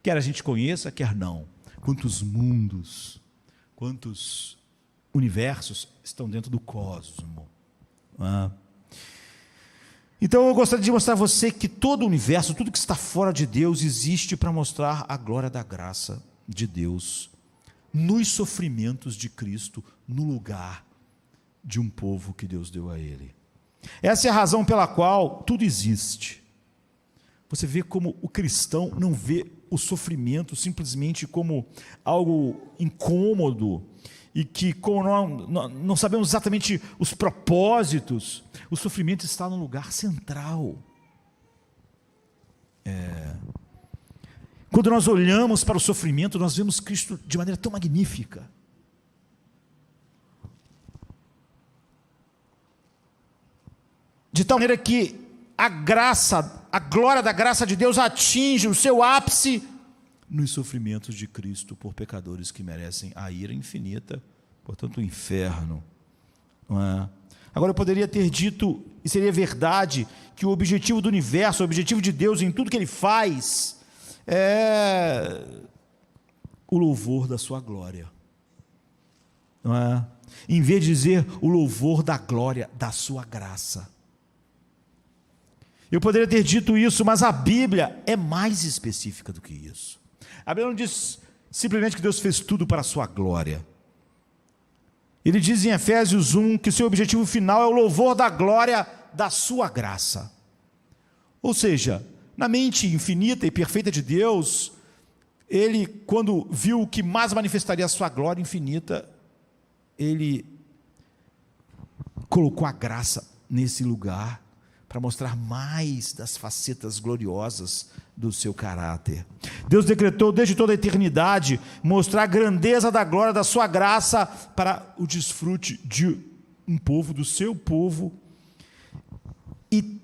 quer a gente conheça, quer não. Quantos mundos, quantos universos estão dentro do cosmo. Então eu gostaria de mostrar a você que todo o universo, tudo que está fora de Deus, existe para mostrar a glória da graça de Deus nos sofrimentos de Cristo, no lugar de um povo que Deus deu a Ele. Essa é a razão pela qual tudo existe. Você vê como o cristão não vê o sofrimento simplesmente como algo incômodo, e que, como não sabemos exatamente os propósitos, o sofrimento está no lugar central. Quando nós olhamos para o sofrimento, nós vemos Cristo de maneira tão magnífica. De tal maneira que a graça, a glória da graça de Deus atinge o seu ápice nos sofrimentos de Cristo por pecadores que merecem a ira infinita, portanto o inferno. Não é? Agora eu poderia ter dito, e seria verdade, que o objetivo do universo, o objetivo de Deus em tudo que Ele faz, é o louvor da sua glória. Não é? Em vez de dizer o louvor da glória da sua graça. Eu poderia ter dito isso, mas a Bíblia é mais específica do que isso. A Bíblia não diz simplesmente que Deus fez tudo para a sua glória. Ele diz em Efésios 1 que seu objetivo final é o louvor da glória da sua graça. Ou seja, na mente infinita e perfeita de Deus, Ele, quando viu o que mais manifestaria a sua glória infinita, Ele colocou a graça nesse lugar, para mostrar mais das facetas gloriosas do seu caráter. Deus decretou desde toda a eternidade mostrar a grandeza da glória da sua graça para o desfrute de um povo, do seu povo, e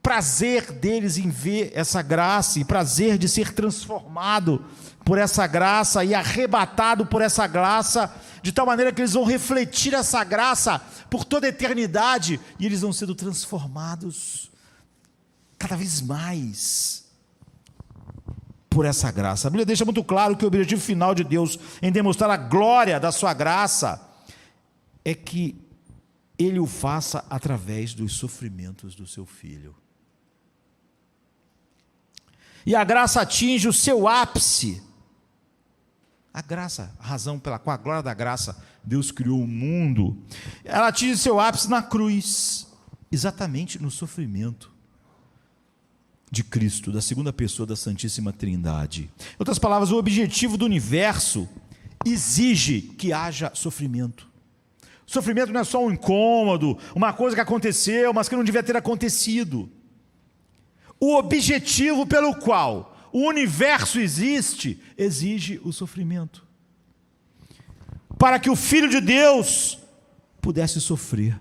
prazer deles em ver essa graça, e prazer de ser transformado por essa graça e arrebatado por essa graça, de tal maneira que eles vão refletir essa graça por toda a eternidade, e eles vão sendo transformados cada vez mais por essa graça. A Bíblia deixa muito claro que o objetivo final de Deus em demonstrar a glória da sua graça é que Ele o faça através dos sofrimentos do seu Filho. E a graça atinge o seu ápice. A graça, a razão pela qual a glória da graça, Deus criou o mundo, ela atinge seu ápice na cruz, exatamente no sofrimento de Cristo, da segunda pessoa da Santíssima Trindade. Em outras palavras, o objetivo do universo exige que haja sofrimento. Sofrimento não é só um incômodo, uma coisa que aconteceu, mas que não devia ter acontecido. O objetivo pelo qual o universo existe, exige o sofrimento, para que o Filho de Deus pudesse sofrer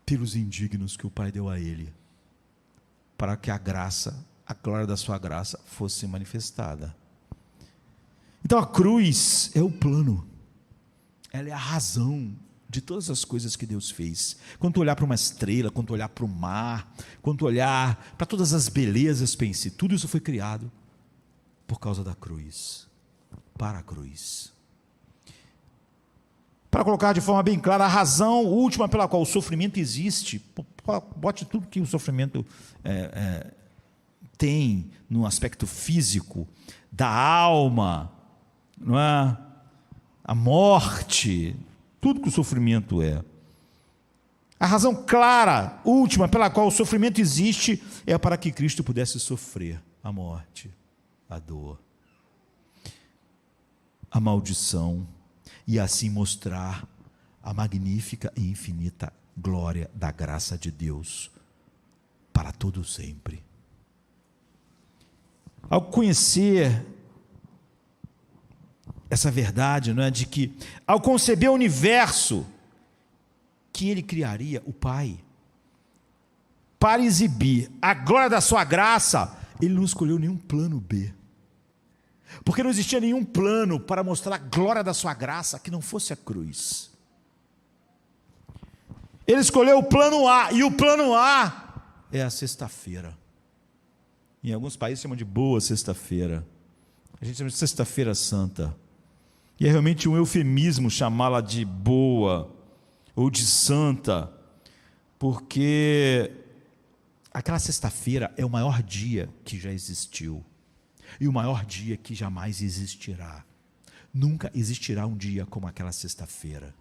pelos indignos que o Pai deu a Ele, para que a graça, a glória da sua graça fosse manifestada. Então a cruz é o plano, ela é a razão de todas as coisas que Deus fez. Quando tu olhar para uma estrela, quando tu olhar para o mar, quando tu olhar para todas as belezas, pense, tudo isso foi criado por causa da cruz, para a cruz. Para colocar de forma bem clara, a razão última pela qual o sofrimento existe, bote tudo que o sofrimento tem no aspecto físico, da alma, não é? A morte, tudo que o sofrimento é. A razão clara, última, pela qual o sofrimento existe, é para que Cristo pudesse sofrer a morte, a dor, a maldição, e assim mostrar a magnífica e infinita glória da graça de Deus para todo sempre. Ao conhecer essa verdade, não é, de que ao conceber o universo que Ele criaria, o Pai, para exibir a glória da sua graça, Ele não escolheu nenhum plano B, porque não existia nenhum plano para mostrar a glória da sua graça que não fosse a cruz. Ele escolheu o plano A, e o plano A é a sexta-feira. Em alguns países chamam de boa sexta-feira. A gente chama de sexta-feira santa. E é realmente um eufemismo chamá-la de boa ou de santa, porque aquela sexta-feira é o maior dia que já existiu e o maior dia que jamais existirá. Nunca existirá um dia como aquela sexta-feira.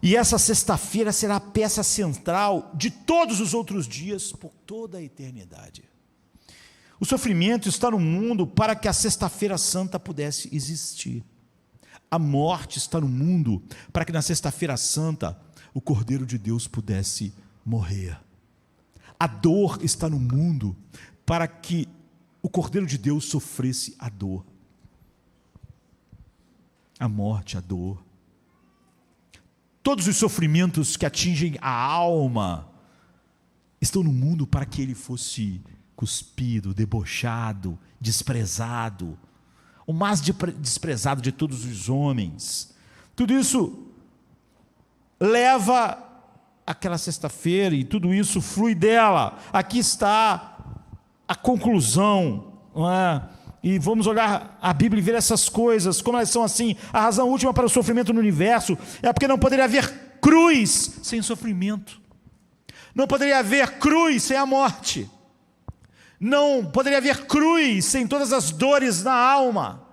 E essa sexta-feira será a peça central de todos os outros dias por toda a eternidade. O sofrimento está no mundo para que a sexta-feira santa pudesse existir. A morte está no mundo para que na sexta-feira santa o Cordeiro de Deus pudesse morrer. A dor está no mundo para que o Cordeiro de Deus sofresse a dor. A morte, a dor. Todos os sofrimentos que atingem a alma estão no mundo para que ele fosse cuspido, debochado, desprezado, o mais desprezado de todos os homens. Tudo isso leva àquela sexta-feira e tudo isso flui dela. Aqui está a conclusão, não é? E vamos olhar a Bíblia e ver essas coisas, como elas são assim. A razão última para o sofrimento no universo é porque não poderia haver cruz sem sofrimento. Não poderia haver cruz sem a morte. Não poderia haver cruz sem todas as dores na alma.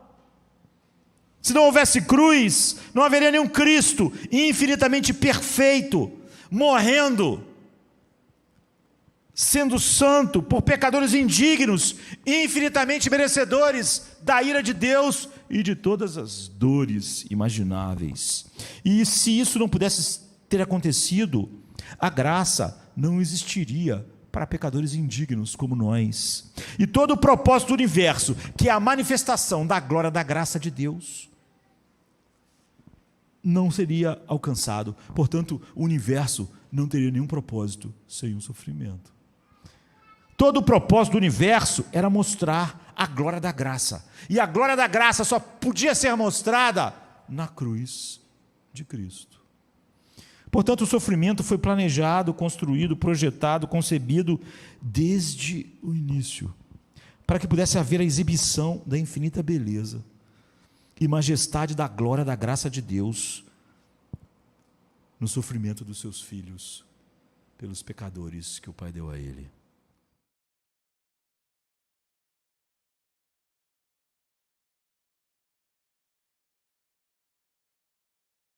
Se não houvesse cruz, não haveria nenhum Cristo infinitamente perfeito, morrendo, sendo santo por pecadores indignos, infinitamente merecedores da ira de Deus e de todas as dores imagináveis. E se isso não pudesse ter acontecido, a graça não existiria para pecadores indignos como nós. E todo o propósito do universo, que é a manifestação da glória da graça de Deus, não seria alcançado. Portanto, o universo não teria nenhum propósito sem o sofrimento. Todo o propósito do universo era mostrar a glória da graça. E a glória da graça só podia ser mostrada na cruz de Cristo. Portanto, o sofrimento foi planejado, construído, projetado, concebido desde o início, para que pudesse haver a exibição da infinita beleza e majestade da glória da graça de Deus no sofrimento dos seus filhos pelos pecadores que o Pai deu a ele.